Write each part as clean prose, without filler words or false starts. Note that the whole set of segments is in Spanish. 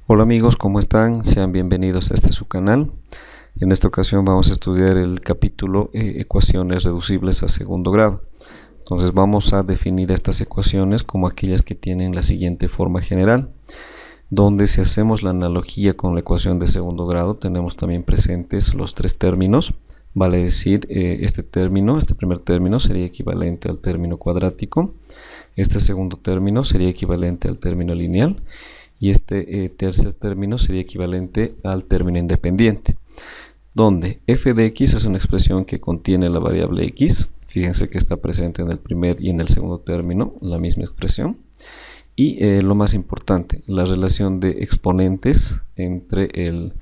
Hola amigos, ¿cómo están? Sean bienvenidos a su canal. En esta ocasión vamos a estudiar el capítulo ecuaciones reducibles a segundo grado. Entonces vamos a definir estas ecuaciones como aquellas que tienen la siguiente forma general, donde si hacemos la analogía con la ecuación de segundo grado tenemos también presentes los tres términos. Vale decir, este primer término sería equivalente al término cuadrático, este segundo término sería equivalente al término lineal y este tercer término sería equivalente al término independiente, donde f de x es una expresión que contiene la variable x. Fíjense que está presente en el primer y en el segundo término la misma expresión. Y lo más importante, la relación de exponentes entre el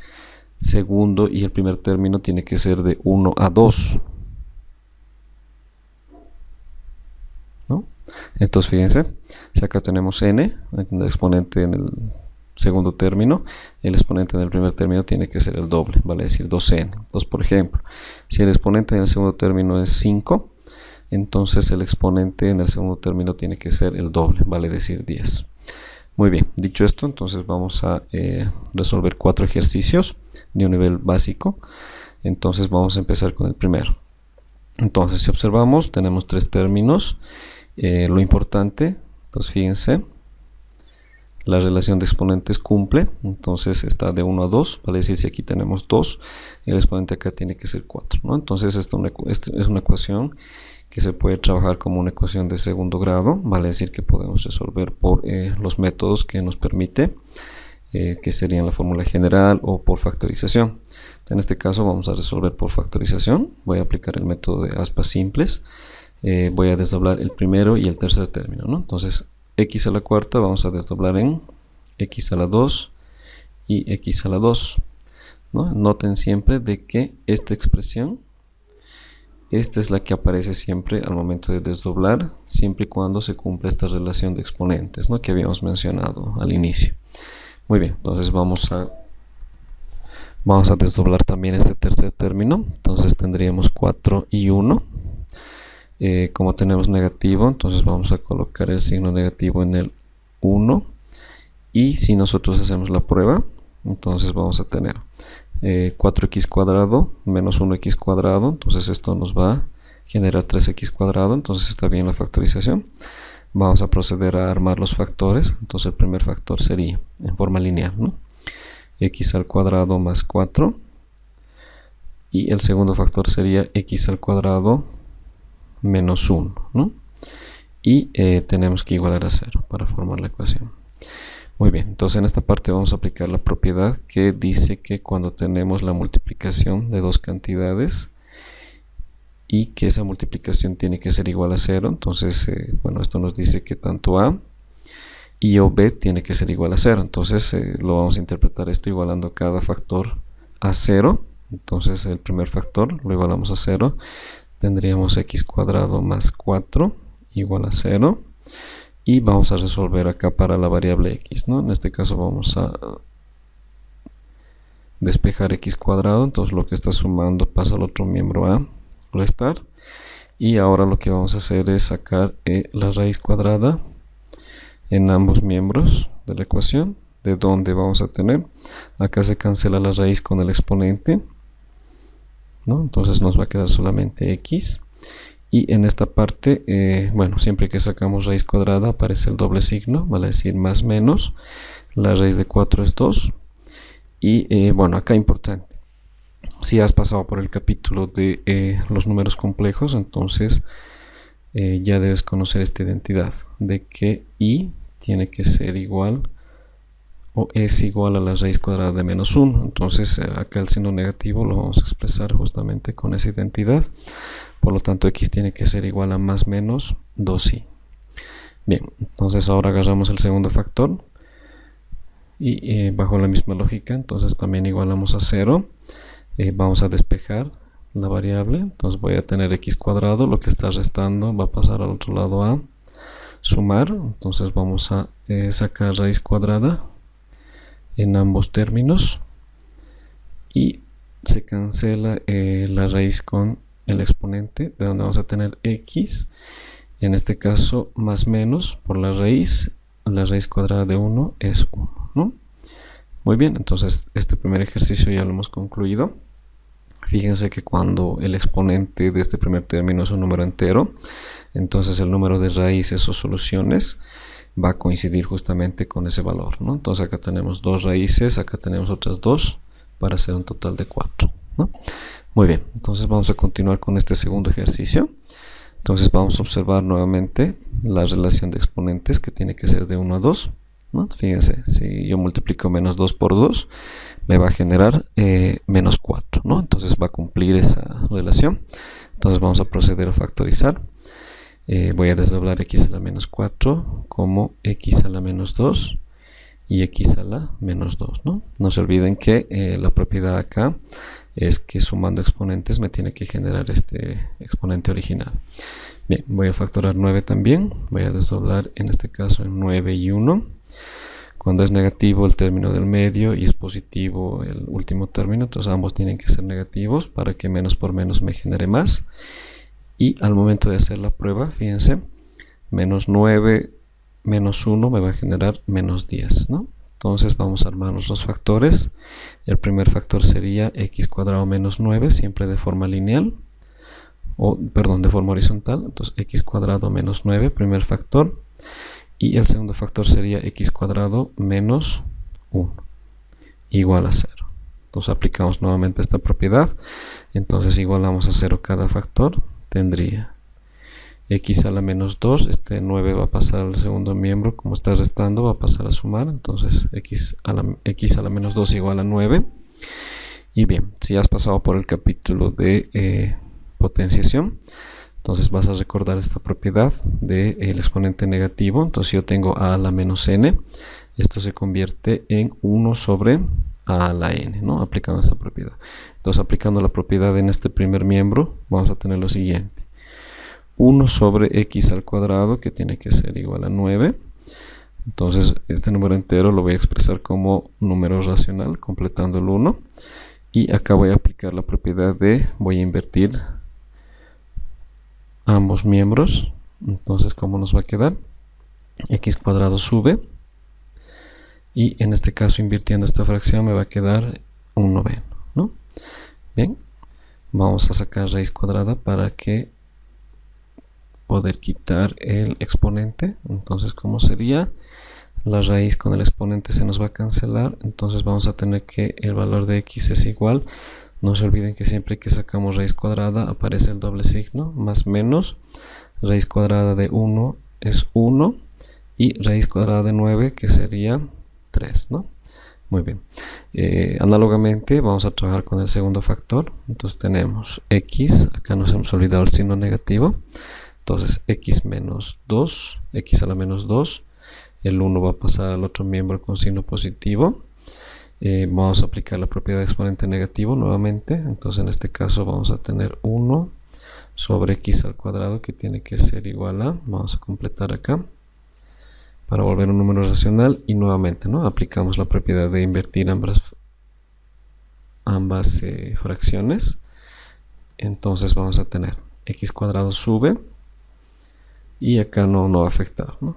segundo y el primer término tiene que ser de 1 a 2. ¿No? Entonces fíjense, si acá tenemos n, el exponente en el segundo término, el exponente en el primer término tiene que ser el doble, vale decir 2n. Entonces, por ejemplo, si el exponente en el segundo término es 5, entonces el exponente en el segundo término tiene que ser el doble, vale decir 10. Muy bien, dicho esto, entonces vamos a resolver 4 ejercicios de un nivel básico. Entonces vamos a empezar con el primero. Entonces, si observamos, tenemos 3 términos. Lo importante, entonces fíjense, la relación de exponentes cumple, entonces está de 1 a 2, vale decir si aquí tenemos 2, el exponente acá tiene que ser 4, ¿no? Entonces esta es una ecuación que se puede trabajar como una ecuación de segundo grado, vale decir que podemos resolver por los métodos que nos permite, que serían la fórmula general o por factorización. En este caso vamos a resolver por factorización, voy a aplicar el método de aspas simples, voy a desdoblar el primero y el tercer término, ¿no? Entonces x a la cuarta vamos a desdoblar en x a la 2 y x a la 2, ¿no? Noten siempre de que esta expresión, esta es la que aparece siempre al momento de desdoblar, siempre y cuando se cumpla esta relación de exponentes, ¿no? Que habíamos mencionado al inicio. Muy bien, entonces vamos a desdoblar también este tercer término, entonces tendríamos 4 y 1. Como tenemos negativo, entonces vamos a colocar el signo negativo en el 1, y si nosotros hacemos la prueba, entonces vamos a tener 4x cuadrado menos 1x cuadrado, entonces esto nos va a generar 3x cuadrado, entonces está bien la factorización. Vamos a proceder a armar los factores, entonces el primer factor sería en forma lineal, ¿no? X al cuadrado más 4, y el segundo factor sería x al cuadrado menos 1, ¿no? Y tenemos que igualar a 0 para formar la ecuación. Muy bien, entonces en esta parte vamos a aplicar la propiedad que dice que cuando tenemos la multiplicación de dos cantidades y que esa multiplicación tiene que ser igual a 0, entonces, bueno, esto nos dice que tanto a y o b tiene que ser igual a 0, entonces lo vamos a interpretar esto igualando cada factor a 0, entonces el primer factor lo igualamos a 0, tendríamos x cuadrado más 4 igual a 0, y vamos a resolver acá para la variable x, ¿no? En este caso vamos a despejar x cuadrado, entonces lo que está sumando pasa al otro miembro a restar, y ahora lo que vamos a hacer es sacar la raíz cuadrada en ambos miembros de la ecuación, de donde vamos a tener, acá se cancela la raíz con el exponente, ¿no? Entonces nos va a quedar solamente x, y en esta parte, bueno, siempre que sacamos raíz cuadrada aparece el doble signo, vale decir más menos, la raíz de 4 es 2, y bueno, acá importante, si has pasado por el capítulo de los números complejos, entonces ya debes conocer esta identidad, de que y tiene que ser igual o es igual a la raíz cuadrada de menos 1. Entonces acá el signo negativo lo vamos a expresar justamente con esa identidad, por lo tanto x tiene que ser igual a más menos 2i. Bien, entonces ahora agarramos el segundo factor y bajo la misma lógica, entonces también igualamos a 0, vamos a despejar la variable, entonces voy a tener x cuadrado, lo que está restando va a pasar al otro lado a sumar, entonces vamos a sacar raíz cuadrada en ambos términos y se cancela la raíz con el exponente, de donde vamos a tener x, en este caso más menos por la raíz cuadrada de 1 es 1, ¿no? Muy bien, entonces este primer ejercicio ya lo hemos concluido. Fíjense que cuando el exponente de este primer término es un número entero, entonces el número de raíces o soluciones va a coincidir justamente con ese valor, ¿no? Entonces acá tenemos 2 raíces, acá tenemos otras 2 para hacer un total de 4, ¿no? Muy bien, entonces vamos a continuar con este segundo ejercicio. Entonces vamos a observar nuevamente la relación de exponentes, que tiene que ser de 1 a 2, ¿no? Fíjense, si yo multiplico menos 2 por 2, me va a generar menos 4, ¿no? Entonces va a cumplir esa relación. Entonces vamos a proceder a factorizar. Voy a desdoblar x a la menos 4 como x a la menos 2 y x a la menos 2, ¿no? No se olviden que la propiedad acá es que sumando exponentes me tiene que generar este exponente original. Bien, voy a factorar 9 también. Voy a desdoblar en este caso en 9 y 1. Cuando es negativo el término del medio y es positivo el último término, entonces ambos tienen que ser negativos para que menos por menos me genere más. Y al momento de hacer la prueba, fíjense, menos 9 menos 1 me va a generar menos 10, ¿no? Entonces vamos a armar los factores. El primer factor sería x cuadrado menos 9, siempre de forma lineal, o perdón, de forma horizontal. Entonces x cuadrado menos 9, primer factor. Y el segundo factor sería x cuadrado menos 1, igual a 0. Entonces aplicamos nuevamente esta propiedad. Entonces igualamos a 0 cada factor. Tendría x a la menos 2, este 9 va a pasar al segundo miembro, como está restando va a pasar a sumar, entonces x a la menos 2 igual a 9. Y bien, si has pasado por el capítulo de potenciación, entonces vas a recordar esta propiedad del exponente negativo. Entonces yo tengo a la menos n, esto se convierte en 1 sobre a a la n, ¿no? Aplicando esta propiedad. Entonces aplicando la propiedad en este primer miembro vamos a tener lo siguiente: 1 sobre x al cuadrado, que tiene que ser igual a 9. Entonces este número entero lo voy a expresar como número racional completando el 1, y acá voy a aplicar la propiedad de voy a invertir ambos miembros. Entonces, ¿cómo nos va a quedar? X cuadrado sube, y en este caso invirtiendo esta fracción me va a quedar un noveno, ¿no? Bien, vamos a sacar raíz cuadrada para que poder quitar el exponente. Entonces, ¿cómo sería? La raíz con el exponente se nos va a cancelar, entonces vamos a tener que el valor de x es igual, no se olviden que siempre que sacamos raíz cuadrada aparece el doble signo, más menos, raíz cuadrada de 1 es 1, y raíz cuadrada de 9, que sería 3, ¿no? Muy bien. Análogamente vamos a trabajar con el segundo factor. Entonces tenemos x, acá nos hemos olvidado el signo negativo, entonces x menos 2, x a la menos 2, el 1 va a pasar al otro miembro con signo positivo. Vamos a aplicar la propiedad de exponente negativo nuevamente, entonces en este caso vamos a tener 1 sobre x al cuadrado, que tiene que ser igual a, vamos a completar acá para volver un número racional, y nuevamente, ¿no?, aplicamos la propiedad de invertir ambas fracciones. Entonces vamos a tener x cuadrado sube, y acá no va a afectar, ¿no?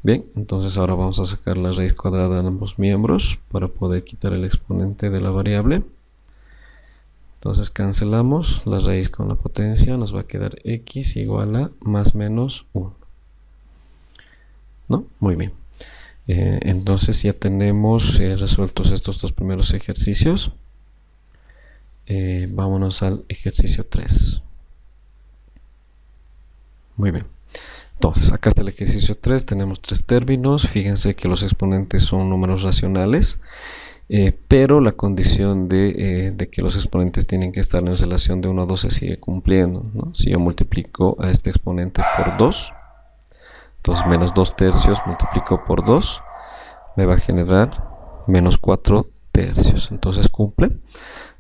Bien, entonces ahora vamos a sacar la raíz cuadrada de ambos miembros para poder quitar el exponente de la variable. Entonces cancelamos la raíz con la potencia, nos va a quedar x igual a más menos 1, ¿no? Muy bien. Entonces ya tenemos resueltos estos dos primeros ejercicios. Vámonos al ejercicio 3. Muy bien. Entonces, acá está el ejercicio 3, tenemos 3 términos. Fíjense que los exponentes son números racionales, pero la condición de que los exponentes tienen que estar en relación de 1 a 2 se sigue cumpliendo, ¿no? Si yo multiplico a este exponente por 2, entonces menos 2 tercios multiplico por 2, me va a generar menos 4 tercios, entonces cumple.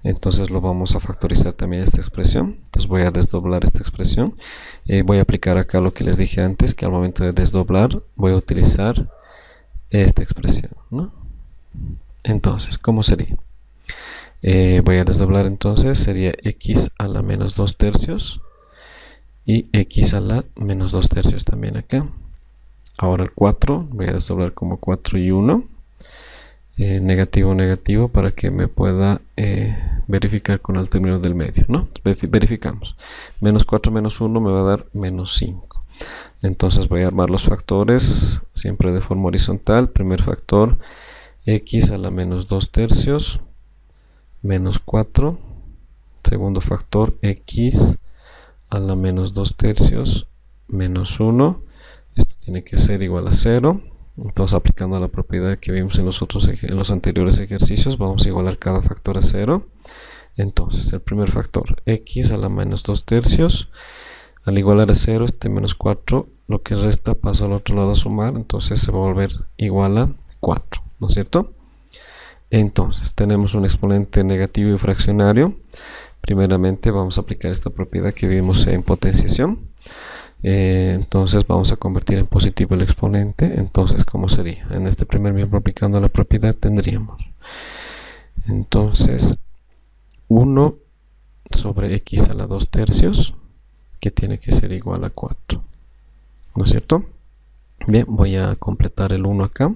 Entonces lo vamos a factorizar también esta expresión. Entonces voy a desdoblar esta expresión. Voy a aplicar acá lo que les dije antes, que al momento de desdoblar voy a utilizar esta expresión, ¿no? Entonces, ¿cómo sería? Voy a desdoblar, entonces sería x a la menos 2 tercios y x a la menos 2 tercios también acá. Ahora el 4 voy a desdoblar como 4 y 1. negativo negativo para que me pueda verificar con el término del medio, ¿no? Verificamos. Menos 4 menos 1 me va a dar menos 5. Entonces voy a armar los factores siempre de forma horizontal. Primer factor, x a la menos 2 tercios menos 4. Segundo factor, x a la menos 2 tercios menos 1. Esto tiene que ser igual a 0. Entonces, aplicando la propiedad que vimos en los anteriores ejercicios, vamos a igualar cada factor a 0. Entonces, el primer factor, x a la menos 2 tercios. Al igualar a 0, este menos 4, lo que resta pasa al otro lado a sumar. Entonces, se va a volver igual a 4, ¿no es cierto? Entonces, tenemos un exponente negativo y fraccionario. Primeramente, vamos a aplicar esta propiedad que vimos en potenciación. Entonces vamos a convertir en positivo el exponente. Entonces, ¿cómo sería? En este primer miembro, aplicando la propiedad, tendríamos entonces 1 sobre x a la 2 tercios, que tiene que ser igual a 4, ¿no es cierto? Bien, voy a completar el 1 acá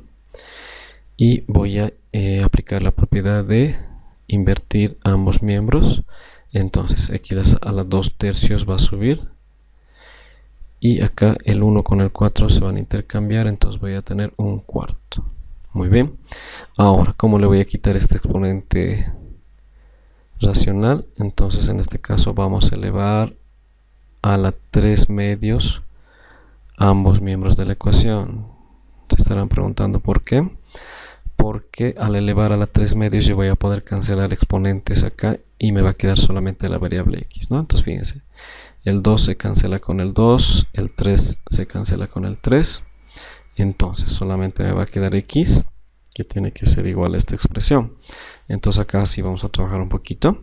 y voy a aplicar la propiedad de invertir ambos miembros. Entonces x a la 2 tercios va a subir y acá el 1 con el 4 se van a intercambiar, entonces voy a tener un cuarto. Muy bien. Ahora, ¿cómo le voy a quitar este exponente racional? Entonces, en este caso vamos a elevar a la 3 medios ambos miembros de la ecuación. Se estarán preguntando por qué. Porque al elevar a la 3 medios yo voy a poder cancelar exponentes acá y me va a quedar solamente la variable x, ¿no? Entonces, fíjense. El 2 se cancela con el 2, el 3 se cancela con el 3. Entonces solamente me va a quedar x, que tiene que ser igual a esta expresión. Entonces acá sí vamos a trabajar un poquito.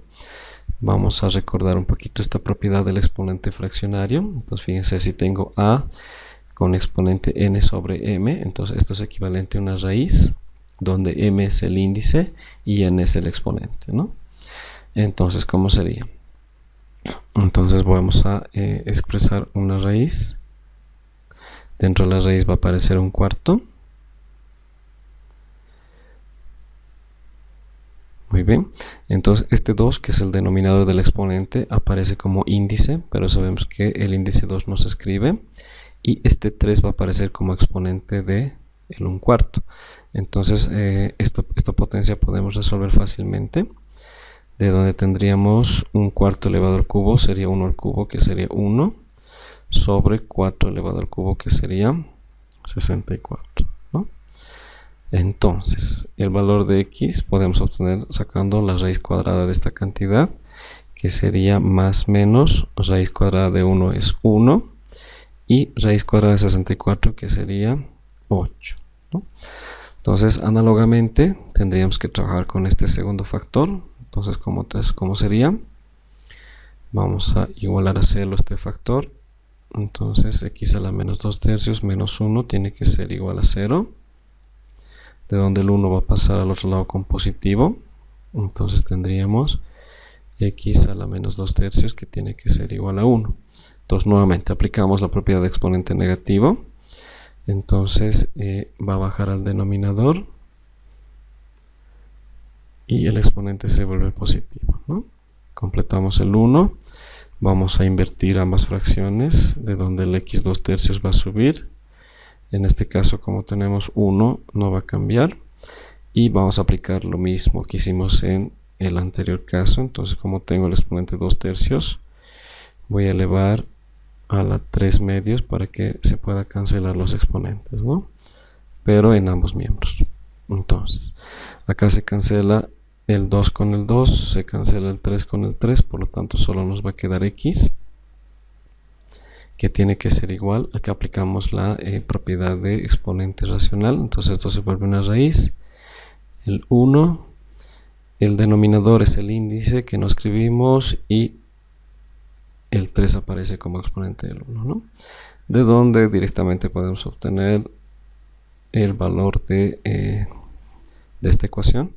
Vamos a recordar un poquito esta propiedad del exponente fraccionario. Entonces fíjense, si tengo a con exponente n sobre m, entonces esto es equivalente a una raíz, donde m es el índice y n es el exponente, ¿no? Entonces, ¿cómo sería? Entonces vamos a expresar una raíz. Dentro de la raíz va a aparecer un cuarto. Muy bien. Entonces este 2, que es el denominador del exponente, aparece como índice, pero sabemos que el índice 2 no se escribe. Y este 3 va a aparecer como exponente de el 1/4. Entonces esta potencia podemos resolver fácilmente. De donde tendríamos 1/4 elevado al cubo sería 1 al cubo, que sería 1, sobre 4 elevado al cubo, que sería 64, ¿no? Entonces, el valor de x podemos obtener sacando la raíz cuadrada de esta cantidad, que sería más menos raíz cuadrada de 1 es 1, y raíz cuadrada de 64, que sería 8, ¿no? Entonces, análogamente, tendríamos que trabajar con este segundo factor. Entonces, ¿cómo sería? Vamos a igualar a 0 este factor. Entonces, x a la menos 2 tercios menos 1 tiene que ser igual a 0. De donde el 1 va a pasar al otro lado con positivo. Entonces, tendríamos x a la menos 2 tercios, que tiene que ser igual a 1. Entonces, nuevamente aplicamos la propiedad de exponente negativo. Entonces, va a bajar al denominador. Y el exponente se vuelve positivo, ¿no? Completamos el 1. Vamos a invertir ambas fracciones, de donde el x 2 tercios va a subir. En este caso, como tenemos 1, no va a cambiar. Y vamos a aplicar lo mismo que hicimos en el anterior caso. Entonces, como tengo el exponente 2 tercios, voy a elevar a la 3 medios para que se pueda cancelar los exponentes, ¿no? Pero en ambos miembros. Entonces, acá se cancela el 2 con el 2, se cancela el 3 con el 3, por lo tanto solo nos va a quedar x, que tiene que ser igual. Acá aplicamos la propiedad de exponente racional, entonces esto se vuelve una raíz. El 1, el denominador es el índice que no escribimos y el 3 aparece como exponente del 1, ¿no? De donde directamente podemos obtener el valor de esta ecuación.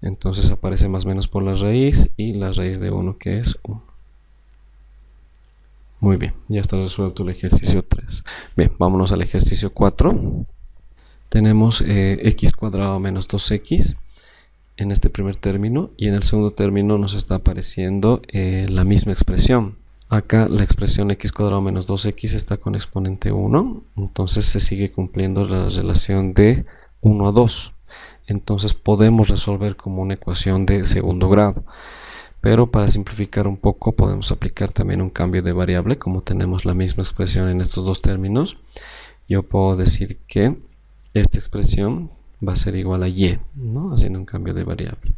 Entonces aparece más o menos por la raíz y la raíz de 1, que es 1. Muy bien, ya está resuelto el ejercicio 3. Bien, vámonos al ejercicio 4. Tenemos x cuadrado menos 2x. en este primer término, y en el segundo término nos está apareciendo la misma expresión. Acá la expresión x cuadrado menos 2x está con exponente 1, entonces se sigue cumpliendo la relación de 1 a 2. Entonces podemos resolver como una ecuación de segundo grado. Pero para simplificar un poco podemos aplicar también un cambio de variable. Como tenemos la misma expresión en estos dos términos, yo puedo decir que esta expresión va a ser igual a y, ¿no? Haciendo un cambio de variable.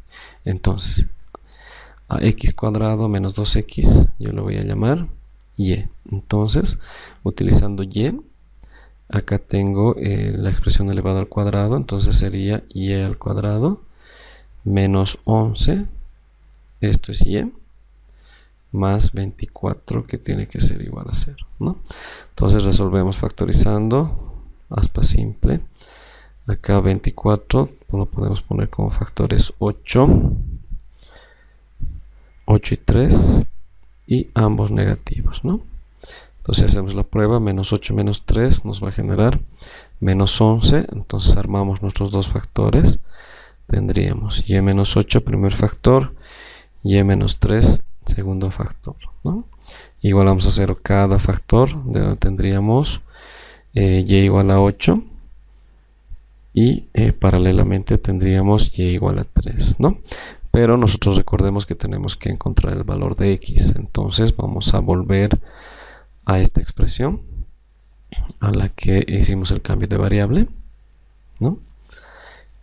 Entonces, a x cuadrado menos 2x, yo lo voy a llamar y. Entonces, utilizando y, acá tengo la expresión elevada al cuadrado, entonces sería y al cuadrado menos 11, esto es y, más 24, que tiene que ser igual a 0, ¿no? Entonces resolvemos factorizando, aspa simple. Acá 24 lo podemos poner como factores 8 y 3, y ambos negativos, ¿no? Entonces hacemos la prueba, menos 8 menos 3 nos va a generar menos 11, entonces armamos nuestros dos factores, tendríamos y menos 8 primer factor, y menos 3 segundo factor, ¿no? Igualamos a 0 cada factor, de donde tendríamos y igual a 8, y paralelamente tendríamos y igual a 3, ¿no? Pero nosotros recordemos que tenemos que encontrar el valor de x, entonces vamos a volver a esta expresión a la que hicimos el cambio de variable, ¿no?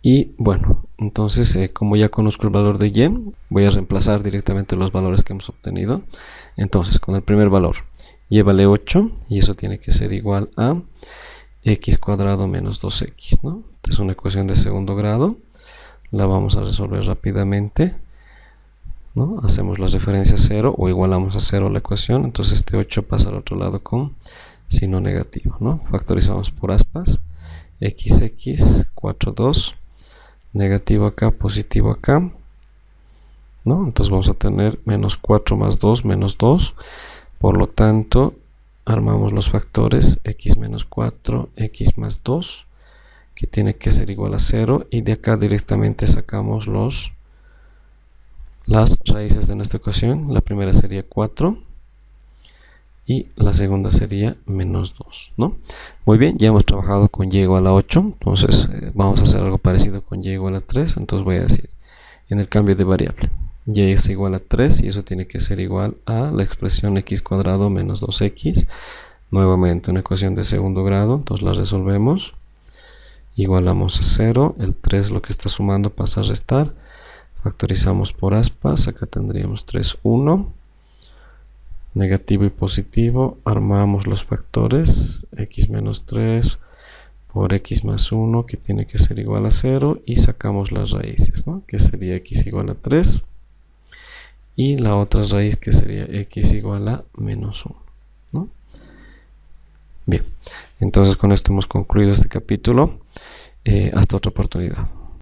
Y bueno, entonces como ya conozco el valor de y, voy a reemplazar directamente los valores que hemos obtenido. Entonces con el primer valor, y vale 8, y eso tiene que ser igual a x cuadrado menos 2x, ¿no? Esta es una ecuación de segundo grado, la vamos a resolver rápidamente, ¿no? Hacemos la referencia a 0 o igualamos a 0 la ecuación, entonces este 8 pasa al otro lado con signo negativo, ¿no? Factorizamos por aspas, x, 4, 2, negativo acá, positivo acá, ¿no? Entonces vamos a tener menos 4 más 2, menos 2, por lo tanto armamos los factores x menos 4, x más 2, que tiene que ser igual a 0, y de acá directamente sacamos las raíces de nuestra ecuación. La primera sería 4 y la segunda sería menos 2, ¿no? Muy bien, ya hemos trabajado con y igual a 8, entonces vamos a hacer algo parecido con y igual a 3, entonces voy a decir en el cambio de variable y es igual a 3, y eso tiene que ser igual a la expresión x cuadrado menos 2x, nuevamente una ecuación de segundo grado, entonces la resolvemos, igualamos a 0, el 3 lo que está sumando pasa a restar, factorizamos por aspas, acá tendríamos 3, 1, negativo y positivo, armamos los factores, x menos 3 por x más 1, que tiene que ser igual a 0, y sacamos las raíces, ¿no? Que sería x igual a 3, y la otra raíz que sería x igual a menos 1, ¿no? Bien, entonces con esto hemos concluido este capítulo. Hasta otra oportunidad.